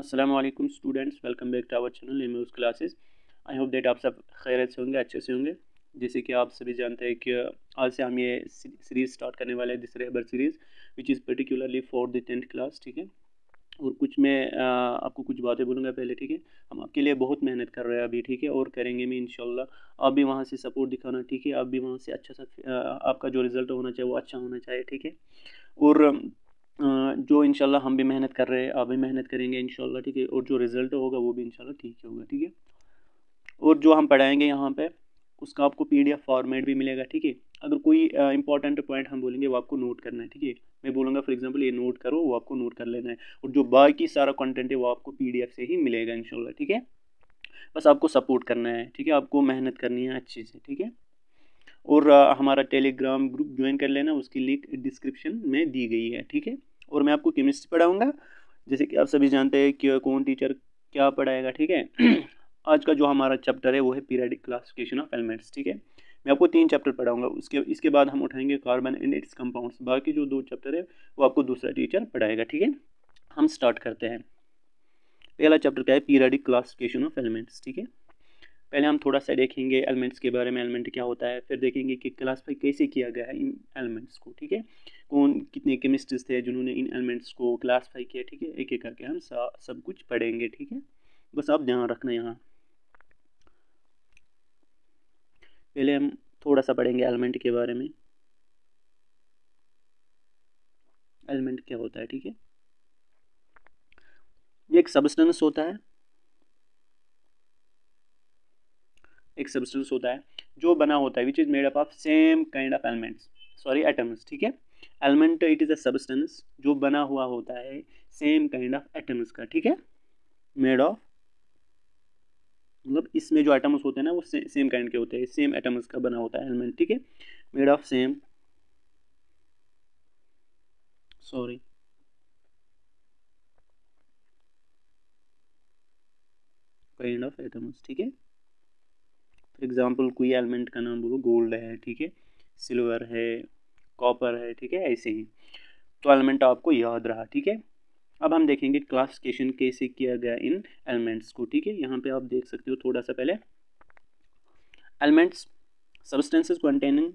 अस्सलाम वालेकुम students, welcome back to our channel एमयूज़ क्लासेस। आई होप दैट आप सब खैरियत से होंगे, अच्छे से होंगे। जैसे कि आप सभी जानते हैं कि आज से हम ये सीरीज़ स्टार्ट करने वाले हैं, दिस रहबर series which is particularly for the 10th class. ठीक है, और कुछ मैं आपको कुछ बातें बोलूँगा पहले। ठीक है, हम आपके लिए बहुत मेहनत कर रहे हैं अभी, ठीक है, और करेंगे भी इंशाल्लाह। आप भी वहाँ से सपोर्ट दिखाना, ठीक है, आप भी वहाँ से अच्छा सा आपका जो रिज़ल्ट होना चाहिए वो अच्छा होना चाहिए, ठीक है। और जो इंशाल्लाह हम भी मेहनत कर रहे हैं, आप भी मेहनत करेंगे इंशाल्लाह, ठीक है, और जो रिज़ल्ट होगा वो भी इंशाल्लाह ठीक ही होगा, ठीक है। और जो हम पढ़ाएंगे यहाँ पे उसका आपको PDF फॉर्मेट भी मिलेगा, ठीक है। अगर कोई इंपॉर्टेंट पॉइंट हम बोलेंगे वो आपको नोट करना है, ठीक है। मैं बोलूँगा फॉर एग्जांपल ये नोट करो, वो आपको नोट कर लेना है, और जो बाकी सारा कंटेंट है वो आपको PDF से ही मिलेगा इंशाल्लाह, ठीक है। बस आपको सपोर्ट करना है, ठीक है, आपको मेहनत करनी है अच्छे से, ठीक है। और हमारा टेलीग्राम ग्रुप ज्वाइन कर लेना, उसकी लिंक डिस्क्रिप्शन में दी गई है, ठीक है। और मैं आपको केमिस्ट्री पढ़ाऊँगा, जैसे कि आप सभी जानते हैं कि कौन टीचर क्या पढ़ाएगा, ठीक है। आज का जो हमारा चैप्टर है वो है पीरियडिक क्लासिफिकेशन ऑफ एलिमेंट्स, ठीक है। मैं आपको 3 चैप्टर पढ़ाऊंगा, इसके बाद हम उठाएंगे कार्बन एंड इट्स कंपाउंड्स। बाकी जो 2 चैप्टर है वो आपको दूसरा टीचर पढ़ाएगा, ठीक है। हम स्टार्ट करते हैं। पहला चैप्टर क्या है? पीरियडिक क्लासिफिकेशन ऑफ एलिमेंट्स, ठीक है। पहले हम थोड़ा सा देखेंगे एलिमेंट्स के बारे में, एलिमेंट क्या होता है, फिर देखेंगे कि क्लासिफाई कैसे किया गया है इन एलिमेंट्स को, ठीक है। कौन कितने केमिस्ट्स थे जिन्होंने इन एलिमेंट्स को क्लासिफाई किया, ठीक है। एक एक करके हम सब कुछ पढ़ेंगे, ठीक है। बस आप ध्यान रखना यहाँ। पहले हम थोड़ा सा पढ़ेंगे एलिमेंट के बारे में। एलिमेंट क्या होता है, ठीक है। ये एक सब्सटेंस होता है, एक सब्सटेंस होता है जो बना होता है which is made up of same kind of elements, sorry atoms, ठीक है। Element it is a substance जो बना हुआ होता है सेम काइंड ऑफ एटम्स का, ठीक है। मेड ऑफ, मतलब इसमें जो एटम्स होते हैं ना वो सेम काइंड के होते हैं, सेम एटम्स का बना होता है एलिमेंट, ठीक है। Made of same, sorry, kind of atoms, ठीक है। फॉर एग्जांपल कोई एलिमेंट का नाम बोलो, गोल्ड है, ठीक है, सिल्वर है, कॉपर है, ठीक है, ऐसे ही। तो एलिमेंट आपको याद रहा, ठीक है। अब हम देखेंगे क्लासिफिकेशन कैसे किया गया इन एलिमेंट्स को, ठीक है। यहाँ पे आप देख सकते हो थोड़ा सा पहले, elements substances containing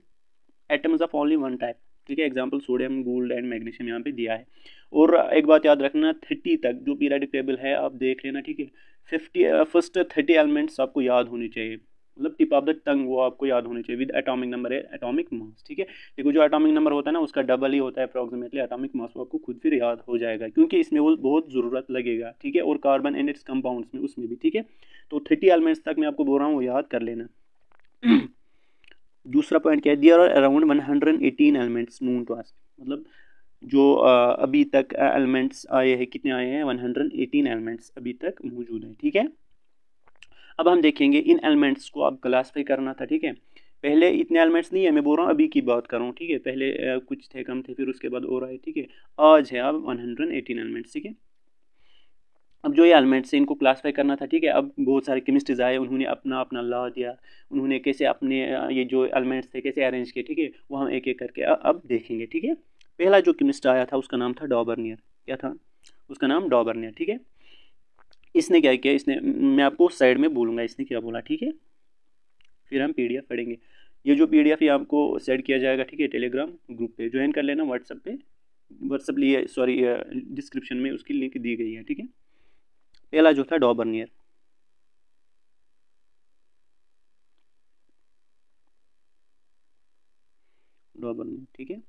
atoms of only one type, ठीक है। Example sodium, gold and magnesium यहाँ पे दिया है। और एक बात याद रखना, 30 तक जो पीरियडिक टेबल है आप देख लेना, ठीक है। 50 फर्स्ट 30 एलिमेंट्स आपको याद होने चाहिए, मतलब टिप ऑफ द टंग वो आपको याद होनी चाहिए, विद एटॉमिक नंबर है, एटॉमिक मास, ठीक है। देखो जो एटॉमिक नंबर होता है ना उसका डबल ही होता है अप्रॉक्सीमेटली एटॉमिक मास, वो आपको खुद फिर याद हो जाएगा क्योंकि इसमें वो बहुत ज़रूरत लगेगा, ठीक है। और कार्बन एंड इट्स कंपाउंड्स में उसमें भी, ठीक है। तो 30 एलिमेंट्स तक मैं आपको बोल रहा हूँ वो याद कर लेना। दूसरा पॉइंट क्या है? There are around 118 elements known to us, मतलब जो अभी तक एलिमेंट्स आए हैं, कितने आए हैं? 118 एलिमेंट्स अभी तक मौजूद हैं, ठीक है। अब हम देखेंगे इन एलिमेंट्स को अब क्लासिफाई करना था, ठीक है। पहले इतने एलिमेंट्स नहीं है, मैं बोल रहा हूँ अभी की बात कर रहा हूँ, ठीक है। पहले कुछ थे, कम थे, फिर उसके बाद और आए, ठीक है। आज है अब 118 एलिमेंट्स, ठीक है। अब जो ये एलिमेंट्स हैं इनको क्लासिफाई करना था, ठीक है। अब बहुत सारे केमिस्ट्रीज आए, उन्होंने अपना अपना लॉ दिया, उन्होंने कैसे अपने ये जो एलिमेंट्स थे कैसे अरेंज किए, ठीक है। वो हम एक एक करके अब देखेंगे, ठीक है। पहला जो केमिस्ट आया था उसका नाम था डॉबर्नियर। क्या था उसका नाम? डॉबर्नियर, ठीक है। इसने क्या किया, इसने, मैं आपको साइड में बोलूँगा इसने क्या बोला, ठीक है। फिर हम PDF पढ़ेंगे। ये जो PDF ये आपको सेंड किया जाएगा, ठीक है, टेलीग्राम ग्रुप पे ज्वाइन कर लेना, व्हाट्सएप पे, व्हाट्सएप लिए, सॉरी, डिस्क्रिप्शन में उसकी लिंक दी गई है, ठीक है। पहला जो था डॉबर्नियर, डॉबर्नियर, ठीक है।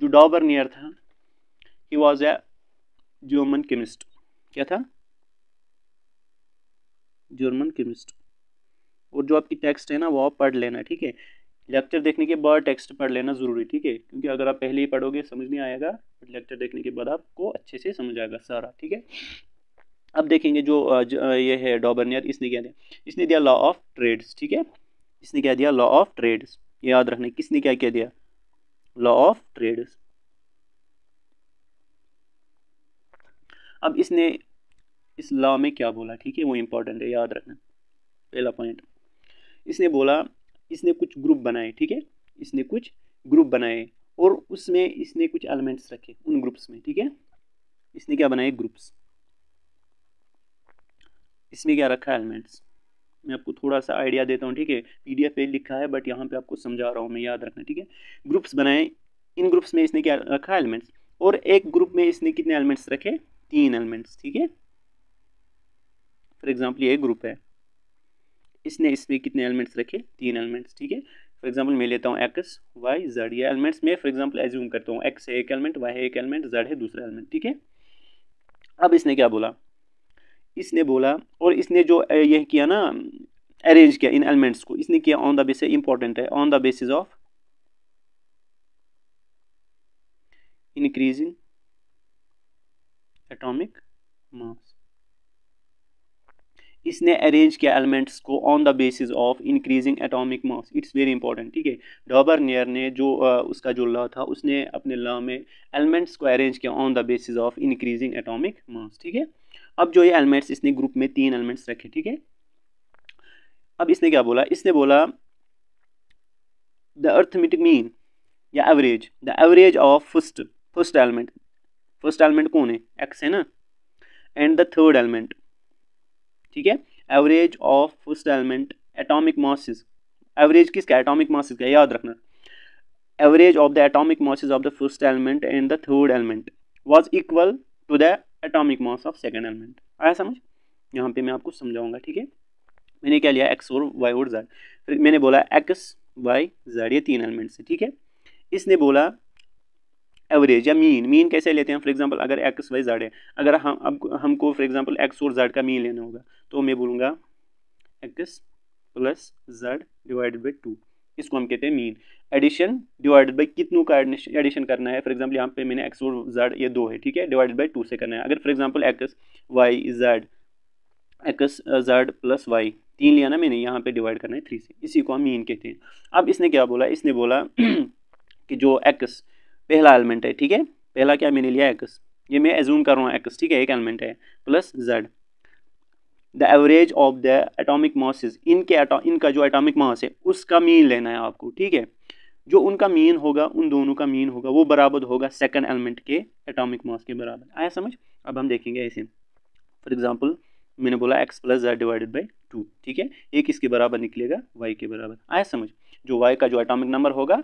जो डॉबर्नियर था he was a German chemist. क्या था? German chemist. और जो आपकी टेक्स्ट है ना वो आप पढ़ लेना, ठीक है। लेक्चर देखने के बाद टेक्स्ट पढ़ लेना ज़रूरी, ठीक है, क्योंकि अगर आप पहले ही पढ़ोगे समझ नहीं आएगा, बट लेक्चर देखने के बाद आपको अच्छे से समझ आएगा सारा, ठीक है। अब देखेंगे जो ये है डॉबर्नियर, इसने क्या दिया? इसने दिया लॉ ऑफ ट्रेड्स, ठीक है। इसने क्या दिया? Law of triads. याद रखना किसने क्या क्या दिया? Law of triads. अब इसने इस लॉ में क्या बोला, ठीक है, वो इंपॉर्टेंट है, याद रखना। पहला पॉइंट, इसने बोला, इसने कुछ ग्रुप बनाए, ठीक है। इसने कुछ ग्रुप बनाए और उसमें इसने कुछ एलिमेंट्स रखे उन ग्रुप्स में, ठीक है। इसने क्या बनाए? ग्रुप्स। इसमें क्या रखा है, एलिमेंट्स। मैं आपको थोड़ा सा आइडिया देता हूँ, ठीक है, PDF पे लिखा है बट यहाँ पे आपको समझा रहा हूँ मैं, याद रखना, ठीक है। ग्रुप्स बनाए, इन ग्रुप्स में इसने क्या रखा है, एलिमेंट्स। और एक ग्रुप में इसने कितने एलिमेंट्स रखे, 3 एलिमेंट्स, ठीक है। फॉर एग्जाम्पल ये ग्रुप है, इसने इसमें कितने एलिमेंट्स रखे, 3 एलिमेंट्स, ठीक है। फॉर एग्जाम्पल मैं लेता हूँ एक्स वाई जेड, ये एलिमेंट्स में फॉर एग्जाम्पल एज्यूम करता हूँ, एक्स है एक एलिमेंट, वाई है एक एलिमेंट, जेड है दूसरा एलिमेंट, ठीक है। अब इसने क्या बोला, इसने बोला, और इसने जो यह किया ना, अरेंज किया इन एलिमेंट्स को, इसने किया ऑन द बेसिस, इंपॉर्टेंट है, on the basis of increasing atomic mass. इसने अरेंज किया एलिमेंट्स को on the basis of increasing atomic mass, it's very important, ठीक है। डॉबर्नियर ने जो उसका जो लॉ था, उसने अपने लॉ में एलिमेंट्स को अरेंज किया on the basis of increasing atomic mass, ठीक है। अब जो ये एलिमेंट्स, इसने ग्रुप में 3 एलिमेंट्स रखे, ठीक है। अब इसने क्या बोला, इसने बोला द अर्थमेटिक मीन या average, the average of first element, first element कौन है, एक्स है ना, एंड द थर्ड एलिमेंट, ठीक है। Average of first element atomic masses, average किसका, एटॉमिक मासेस का, याद रखना। Average of the atomic masses of the first element and the third element was equal to the atomic mass of second element. आया समझ, यहाँ पे मैं आपको समझाऊंगा, ठीक है। मैंने क्या लिया, एक्स और वाई और जेड, फिर मैंने बोला एक्स वाई जेड, ये 3 एलिमेंट्स है, ठीक है। इसने बोला एवरेज या मीन कैसे लेते हैं, फॉर एग्जांपल अगर एक्स वाई जेड है, अगर हमको फॉर एग्जांपल एक्स और जेड का मीन लेना होगा, तो मैं बोलूँगा x plus Z divided by 2, इसको हम कहते हैं मीन। एडिशन डिवाइडेड बाई कितनों का एडिशन करना है, फॉर एग्जांपल यहाँ पे मैंने एक्स और जेड ये 2 है, ठीक है, डिवाइडेड बाई 2 से करना है। अगर for example X Y Z, X Z plus Y 3 लिया ना मैंने, यहाँ पे डिवाइड करना है 3 से, इसी को हम मीन कहते हैं। अब इसने क्या बोला, इसने बोला कि जो एक्स पहला एलिमेंट है, ठीक है, पहला क्या मैंने लिया एक्स, ये मैं एज्यूम कर रहा हूँ एक्स, ठीक है, एक एलिमेंट है, plus Z, the average of the atomic masses, इनका जो एटॉमिक मास है उसका मीन लेना है आपको, ठीक है। जो उनका मीन होगा, उन दोनों का मीन होगा, वो बराबर होगा सेकंड एलिमेंट के एटॉमिक मास के बराबर। आया समझ। अब हम देखेंगे ऐसे, फॉर एग्जांपल मैंने बोला x plus Z divided by 2, ठीक है, ये किसके बराबर निकलेगा, वाई के बराबर। आया समझ। जो वाई का जो एटॉमिक नंबर होगा,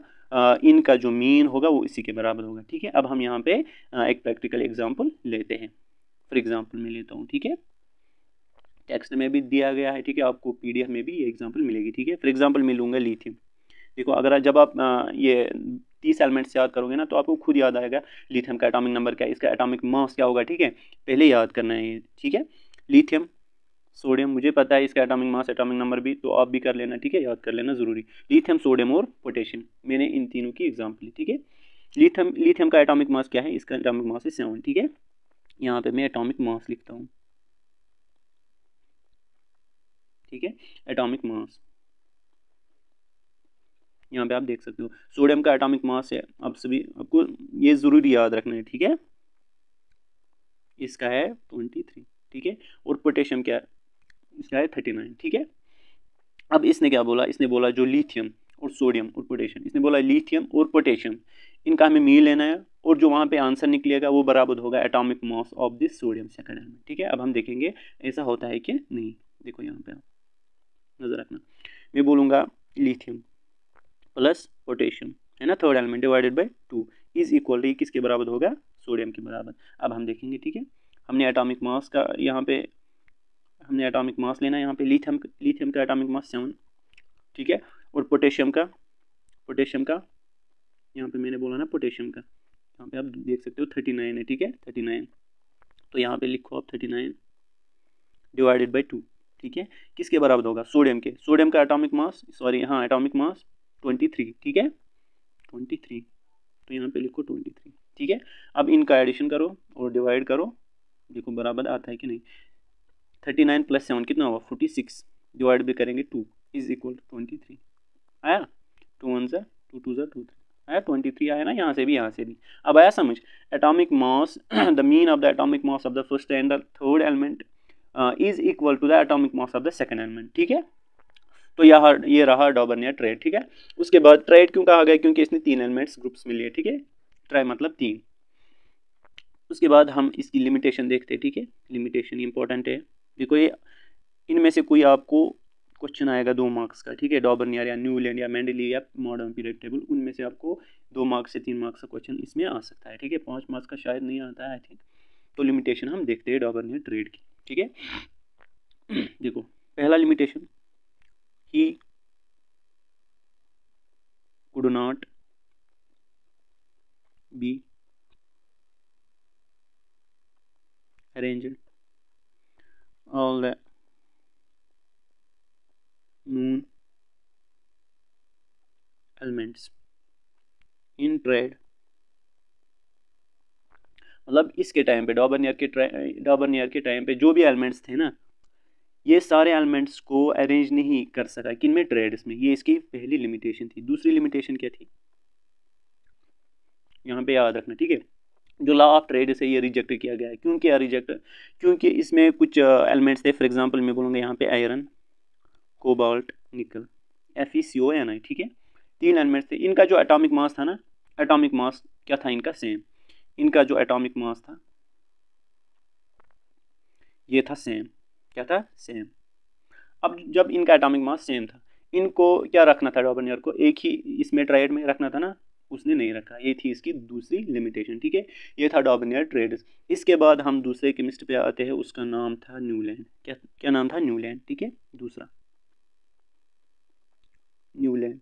इनका जो मीन होगा वो इसी के बराबर होगा, ठीक है। अब हम यहाँ पे एक प्रैक्टिकल एग्जाम्पल लेते हैं। फॉर एग्जाम्पल मैं लेता हूँ, ठीक है, टेक्स्ट में भी दिया गया है, ठीक है, आपको PDF में भी ये एग्जाम्पल मिलेगी, ठीक है। फॉर एग्जाम्पल मैं लूँगा लिथियम। देखो अगर जब आप ये 30 एलिमेंट्स याद करोगे ना, तो आपको खुद याद आएगा लिथियम का एटॉमिक नंबर क्या है, इसका एटॉमिक मास क्या होगा, ठीक है, पहले याद करना है ये, ठीक है। लिथियम, सोडियम, मुझे पता है इसका एटॉमिक मास एटॉमिक नंबर भी, तो आप भी कर लेना, ठीक है, याद कर लेना ज़रूरी। लिथियम, सोडियम और पोटेशियम, मैंने इन तीनों की एग्जाम्पल ली, ठीक है। लिथियम का एटॉमिक मास क्या है, इसका एटॉमिक मास है 7, ठीक है। यहाँ पे मैं एटॉमिक मास लिखता हूँ, ठीक है, एटॉमिक मास यहाँ पे आप देख सकते हो। सोडियम का एटॉमिक मास है, आप सभी आपको ये ज़रूरी याद रखना है, ठीक है, इसका है 23, ठीक है। और पोटेशियम क्या है, इसका है 39, ठीक है। अब इसने क्या बोला, इसने बोला जो लिथियम और सोडियम और पोटेशियम, इसने बोला लिथियम और पोटेशियम, इनका हमें मीन लेना है, और जो वहाँ पे आंसर निकलेगा वो बराबर होगा atomic mass of this sodium second element, ठीक है। अब हम देखेंगे ऐसा होता है कि नहीं। देखो यहाँ पे आप नजर रखना, मैं बोलूँगा लिथियम प्लस पोटेशियम है ना, third element divided by 2 is equal to किसके बराबर होगा, सोडियम के बराबर। अब हम देखेंगे, ठीक है, हमने एटॉमिक मास का यहाँ पे हमने एटॉमिक मास लेना है, यहाँ पे लिथियम का एटॉमिक मास 7, ठीक है। और पोटेशियम का यहाँ पे मैंने बोला ना पोटेशियम का, यहाँ पे आप देख सकते हो 39 है, ठीक है, 39, तो यहाँ पे लिखो आप 39 डिवाइडेड बाई 2, ठीक है, किसके बराबर होगा, सोडियम के। सोडियम का एटॉमिक मास, सॉरी हाँ, एटॉमिक मास 23, ठीक है, 23, तो यहाँ पे लिखो 23, ठीक है। अब इनका एडिशन करो और डिवाइड करो, देखो बराबर आता है कि नहीं। 39 प्लस 7 कितना होगा, 46, डिवाइड भी करेंगे 2 इज इक्वल 23, आया, 2 1 2 2 2 3 आया, 23 आया ना, यहाँ से भी यहाँ से भी। अब आया समझ। Atomic mass, the mean of the atomic mass of the first and the third element is equal to the atomic mass of the second element, ठीक है। तो ये रहा डॉबर्नियर ट्रेड, ठीक है। उसके बाद ट्रेड क्यों कहा गया, क्योंकि इसने 3 एलिमेंट्स ग्रुप्स में लिए, ठीक है, ट्राई मतलब 3। उसके बाद हम इसकी लिमिटेशन देखते हैं, ठीक है, लिमिटेशन इंपॉर्टेंट है। देखो ये इनमें से कोई आपको क्वेश्चन आएगा 2 मार्क्स का, ठीक है, डॉबर्नियर या न्यूलैंड या मेंडलीव या मॉडर्न पीरियड टेबल, उनमें से आपको 2 मार्क्स से 3 मार्क्स का क्वेश्चन इसमें आ सकता है, ठीक है, 5 मार्क्स का शायद नहीं आता है आई थिंक। तो लिमिटेशन हम देखते हैं डॉबर्नियर ट्रेड की, ठीक है। देखो पहला limitation, he could not be arranged all the known elements in trade। मतलब इसके टाइम पे डॉबर्नियर के टाइम पे जो भी एलिमेंट्स थे ना, ये सारे एलिमेंट्स को अरेंज नहीं कर सका किन में, ट्रेड्स में। ये इसकी पहली लिमिटेशन थी। दूसरी लिमिटेशन क्या थी, यहाँ पे याद रखना, ठीक है, जो लॉ ऑफ ट्रेड से ये रिजेक्ट किया गया है। क्यों किया रिजेक्ट, क्योंकि इसमें कुछ एलिमेंट्स थे, फॉर एग्जांपल मैं बोलूँगा यहाँ पे आयरन, कोबाल्ट, निकल, FeCO, Ni, ठीक है, 3 एलिमेंट्स थे। इनका जो एटॉमिक मास था ना, एटॉमिक मास क्या था इनका, सेम। इनका जो एटॉमिक मास था ये था सेम, क्या था, सेम। अब जब इनका एटॉमिक मास सेम था, इनको क्या रखना था, डॉबर्नियर को एक ही इसमें ट्राइड में रखना था ना, उसने नहीं रखा। ये थी इसकी दूसरी लिमिटेशन, ठीक है। ये था डॉबर्नियर ट्रेड्स। इसके बाद हम दूसरे केमिस्ट पे आते हैं, उसका नाम था न्यूलैंड। क्या क्या नाम था, न्यूलैंड, ठीक है, दूसरा न्यूलैंड।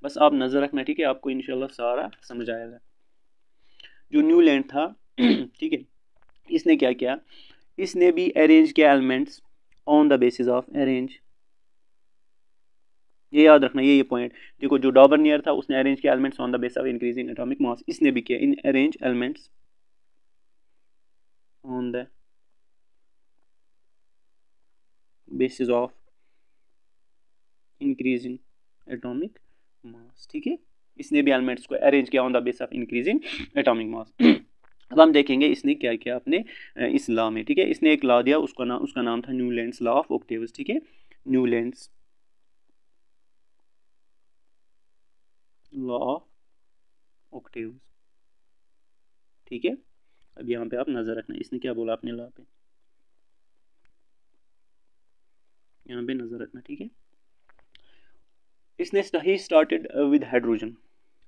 बस आप नजर रखना, ठीक है, आपको इंशाल्लाह सारा समझ आएगा। जो न्यूलैंड था ठीक है, इसने क्या किया, इसने भी अरेंज किया elements on the basis of arrange. ये याद रखना, ये पॉइंट देखो, जो डॉबर्नियर था उसने अरेंज किया elements on the basis of increasing atomic mass, इसने भी किया in arrange elements on the basis of increasing atomic mass, ठीक है। इसने भी एलिमेंट्स को अरेंज किया on the basis of increasing atomic mass. अब हम देखेंगे इसने क्या किया अपने इस लॉ में, ठीक है। इसने एक लॉ दिया, उसका नाम था न्यूलैंड्स लॉ ऑफ ऑक्टेव्स, ठीक है, न्यूलैंड्स लॉ ऑफ ऑक्टेव्स, ठीक है। अब यहाँ पे आप नजर रखना, इसने क्या बोला अपने लॉ पे, यहाँ पे नजर रखना, ठीक है। इसने he started with hydrogen.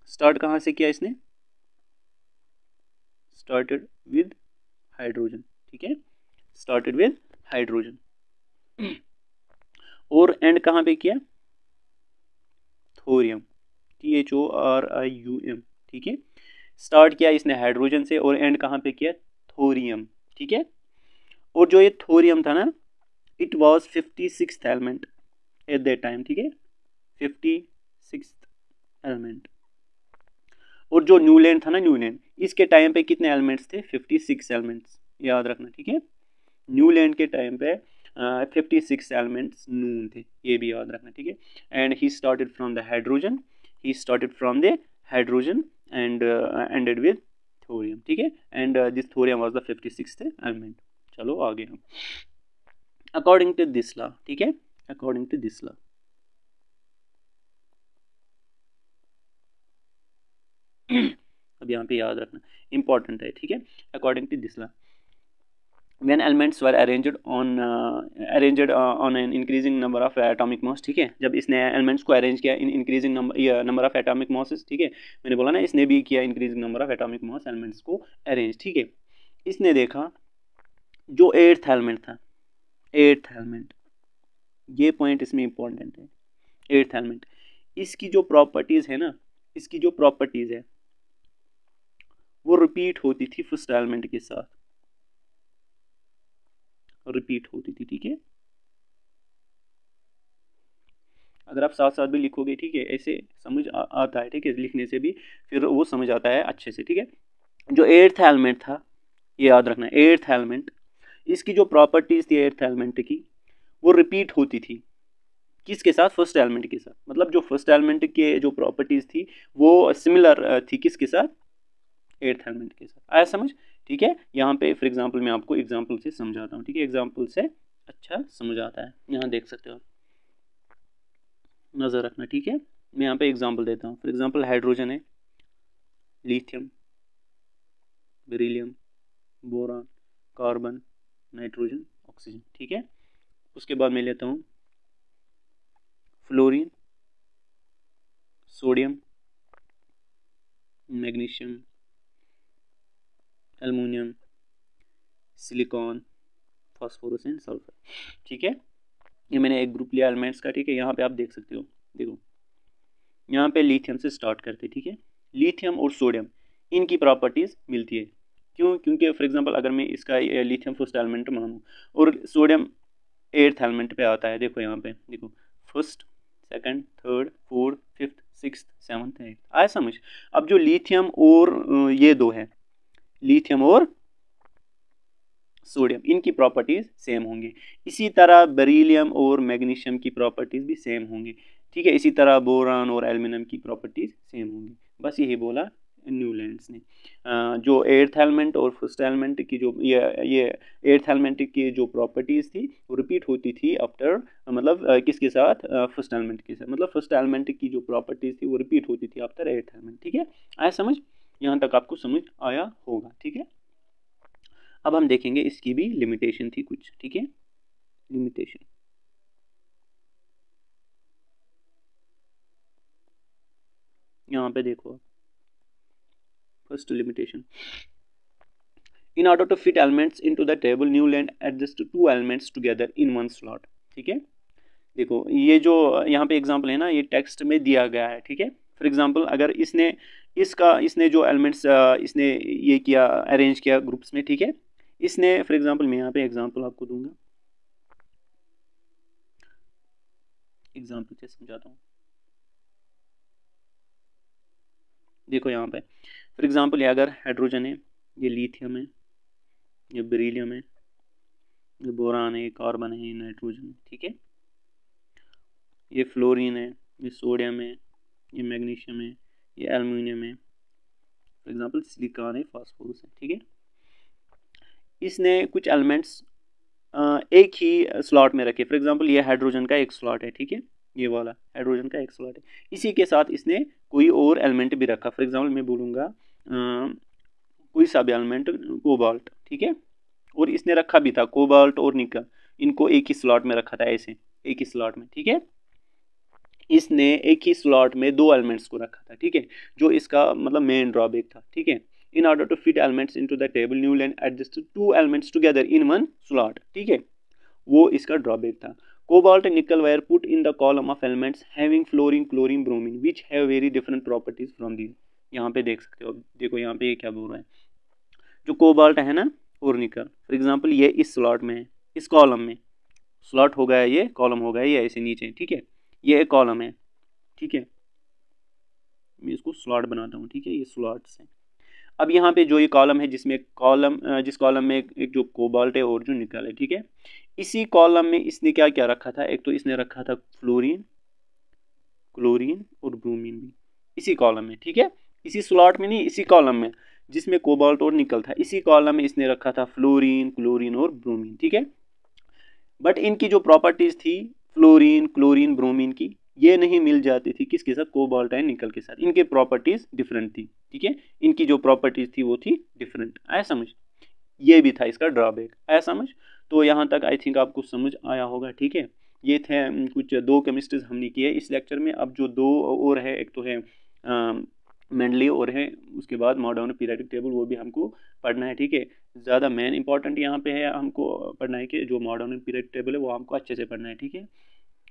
Start कहाँ से किया इसने, स्टार्टेड विद हाइड्रोजन, ठीक है, स्टार्टेड विद हाइड्रोजन। और एंड कहाँ पे किया, थोरियम, THORIUM, ठीक है। स्टार्ट किया इसने हाइड्रोजन से और एंड कहाँ पे किया, थोरियम, ठीक है। और जो ये थोरियम था ना, it was 56th element at that time, ठीक है, 56th एलिमेंट। और जो न्यूलैंड था ना, न्यूलैंड, इसके टाइम पे कितने एलिमेंट्स थे, 56 एलिमेंट्स, याद रखना, ठीक है। न्यूलैंड के टाइम पे 56 एलिमेंट्स नून थे, ये भी याद रखना, ठीक है। And he started from the hydrogen, he started from the hydrogen and ended with thorium, ठीक है। And this thorium was the 56th element. चलो आगे हम, अकॉर्डिंग टू दिस लॉ, ठीक है, अकॉर्डिंग टू दिस लॉ, अब यहाँ पे याद रखना इंपॉर्टेंट है, ठीक है। According to this law, when elements were arranged on an increasing number of atomic mass, ठीक है, जब इसने एलिमेंट्स को अरेंज किया in increasing number of atomic masses, ठीक है, मैंने बोला ना इसने भी किया increasing number of atomic mass elements को अरेंज, ठीक है। इसने देखा जो 8th एलिमेंट था, 8th एलिमेंट, ये पॉइंट इसमें इंपॉर्टेंट है, 8th एलिमेंट, इसकी जो प्रॉपर्टीज है ना, इसकी जो प्रॉपर्टीज है वो रिपीट होती थी फर्स्ट एलिमेंट के साथ, रिपीट होती थी, ठीक है। अगर आप साथ साथ भी लिखोगे, ठीक है, ऐसे समझ आता है, ठीक है, लिखने से भी फिर वो समझ आता है अच्छे से, ठीक है। जो 8th एलिमेंट था, ये याद रखना, 8th एलिमेंट, इसकी जो प्रॉपर्टीज थी 8th एलिमेंट की, वो रिपीट होती थी किसके साथ, फर्स्ट एलिमेंट के साथ। मतलब जो फर्स्ट एलिमेंट के जो प्रॉपर्टीज थी वो सिमिलर थी किसके साथ, 8th एलिमेंट के साथ। आया समझ, ठीक है। यहाँ पे फॉर एग्जांपल मैं आपको एग्जांपल से समझाता हूँ, ठीक है, एग्जांपल से अच्छा समझ आता है। यहाँ देख सकते हो, नजर रखना, ठीक है। मैं यहाँ पे एग्जांपल देता हूँ, फॉर एग्जांपल हाइड्रोजन है, lithium, beryllium, boron, carbon, nitrogen, oxygen, ठीक है। उसके बाद मैं लेता हूँ fluorine, sodium, magnesium, aluminium, silicon, phosphorus and sulphur, ठीक है। ये मैंने एक ग्रुप लिया एलिमेंट्स का, ठीक है। यहाँ पे आप देख सकते हो, देखो यहाँ पे लिथियम से स्टार्ट करते, ठीक है। लिथियम और सोडियम इनकी प्रॉपर्टीज मिलती है, क्यों? क्योंकि फॉर एग्जांपल अगर मैं इसका लिथियम फर्स्ट एलिमेंट मानूँ और सोडियम 8th एलिमेंट पे आता है, देखो यहाँ पे, देखो first, second, third, fourth, fifth, sixth, seventh, eighth, आया समझ। अब जो लिथियम और ये दो है, लिथियम और सोडियम, इनकी प्रॉपर्टीज सेम होंगी। इसी तरह बेरिलियम और मैग्नीशियम की प्रॉपर्टीज भी सेम होंगी, ठीक है। इसी तरह बोरान और एल्युमिनियम की प्रॉपर्टीज सेम होंगी। बस यही बोला न्यूलैंड्स ने। जो 8th एलिमेंट और फर्स्ट एलिमेंट की जो ये 8th एलिमेंट की जो प्रॉपर्टीज थी वो रिपीट होती थी आफ्टर, मतलब किसके साथ? फर्स्ट एलिमेंट के साथ, मतलब फर्स्ट एलिमेंट की जो प्रॉपर्टीज थी वो रिपीट होती थी आफ्टर 8th एलिमेंट, ठीक है। आया समझ? यहाँ तक आपको समझ आया होगा, ठीक है। अब हम देखेंगे इसकी भी लिमिटेशन थी कुछ, ठीक है। लिमिटेशन, यहाँ पे देखो, first limitation, in order to fit elements into the table, Newland adjust two elements together in one slot, ठीक है। देखो ये जो यहाँ पे एग्जांपल है ना, ये टेक्स्ट में दिया गया है, ठीक है। फॉर एग्जांपल अगर इसने जो एलिमेंट्स इसने ये किया, अरेंज किया ग्रुप्स में, ठीक है। इसने फॉर एग्जांपल, मैं यहाँ पे एग्जांपल आपको दूंगा, एग्जांपल से समझाता हूँ। देखो यहाँ पे फॉर एग्जांपल ये अगर हाइड्रोजन है, ये लिथियम है, ये बेरिलियम है, ये बोरान है, ये कार्बन है, ये नाइट्रोजन है, ठीक है। ये फ्लोरीन है, ये सोडियम है, ये मैग्नीशियम है, ये एल्युमिनियम है, फॉर एग्जांपल सिलिकॉन है, फास्फोरस है, ठीक है। इसने कुछ एलिमेंट्स एक ही स्लॉट में रखे। फॉर एग्जांपल ये हाइड्रोजन का एक स्लॉट है, ठीक है, ये वाला हाइड्रोजन का एक स्लॉट है। इसी के साथ इसने कोई और एलिमेंट भी रखा। फॉर एग्जांपल मैं बोलूँगा कोई सा भी एलिमेंट, कोबाल्ट, ठीक है। और इसने रखा भी था कोबाल्ट और निकल, इनको एक ही स्लॉट में रखा था, ऐसे एक ही स्लॉट में, ठीक है। इसने एक ही स्लॉट में दो एलिमेंट्स को रखा था, ठीक है, जो इसका मतलब मेन ड्रॉबैक था, ठीक है। In order to fit elements into the table, Newland adjusted two elements together in one slot, ठीक है। वो इसका ड्रॉबैक था। Cobalt and nickel were put in the column of elements having fluorine, chlorine, bromine which have very different properties from these. यहाँ पे देख सकते हो, देखो यहाँ पे ये क्या बोल रहा है, जो कोबाल्ट है ना और निकल, फॉर एग्जांपल ये इस स्लॉट में है, इस कॉलम में, स्लॉट हो गया, ये कॉलम हो गया, ये ऐसे नीचे, ठीक है। ये एक कॉलम है, ठीक है, मैं इसको स्लॉट बनाता हूँ, ठीक है, ये स्लॉट्स है। अब यहाँ पे जो ये कॉलम है, जिसमें कॉलम जिस कॉलम में एक जो कोबाल्ट है और जो निकल है, ठीक है। इसी कॉलम में इसने क्या क्या रखा था? एक तो इसने रखा था फ्लोरीन, क्लोरीन और ब्रोमीन भी इसी कॉलम में, ठीक है। इसी स्लॉट में नहीं, इसी कॉलम में जिसमें कोबाल्ट और निकल था, इसी कॉलम में इसने रखा था फ्लोरीन, क्लोरीन और ब्रोमीन, ठीक है। बट इनकी जो प्रॉपर्टीज थी फ्लोरीन, क्लोरीन, ब्रोमीन की, ये नहीं मिल जाती थी किसके साथ? कोबाल्ट एंड निकल के साथ। इनके प्रॉपर्टीज डिफरेंट थी, ठीक है। इनकी जो प्रॉपर्टीज थी वो थी डिफरेंट, आया समझ? ये भी था इसका ड्रॉबैक, आया समझ? तो यहाँ तक आई थिंक आपको समझ आया होगा, ठीक है। ये थे कुछ दो केमिस्ट्रीज हमने किए इस लेक्चर में। अब जो दो और है, एक तो है मेंडली और है, उसके बाद मॉडर्न पीरियोडिक टेबल, वो भी हमको पढ़ना है, ठीक है। ज़्यादा मेन इंपॉर्टेंट यहाँ पे है हमको पढ़ना है कि जो मॉडर्न पीरियोडिक टेबल है वो हमको अच्छे से पढ़ना है, ठीक है।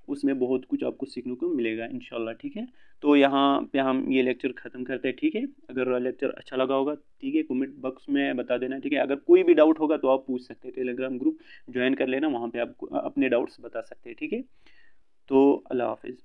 उसमें बहुत कुछ आपको सीखने को मिलेगा इंशाल्लाह, ठीक है। तो यहाँ पे हम ये लेक्चर ख़त्म करते हैं, ठीक है। अगर लेक्चर अच्छा लगा होगा, ठीक है, कमेंट बॉक्स में बता देना, ठीक है। अगर कोई भी डाउट होगा तो आप पूछ सकते हैं, टेलीग्राम ग्रुप ज्वाइन कर लेना, वहाँ पे आप अपने डाउट्स बता सकते हैं, ठीक है। तो अल्लाह हाफिज़।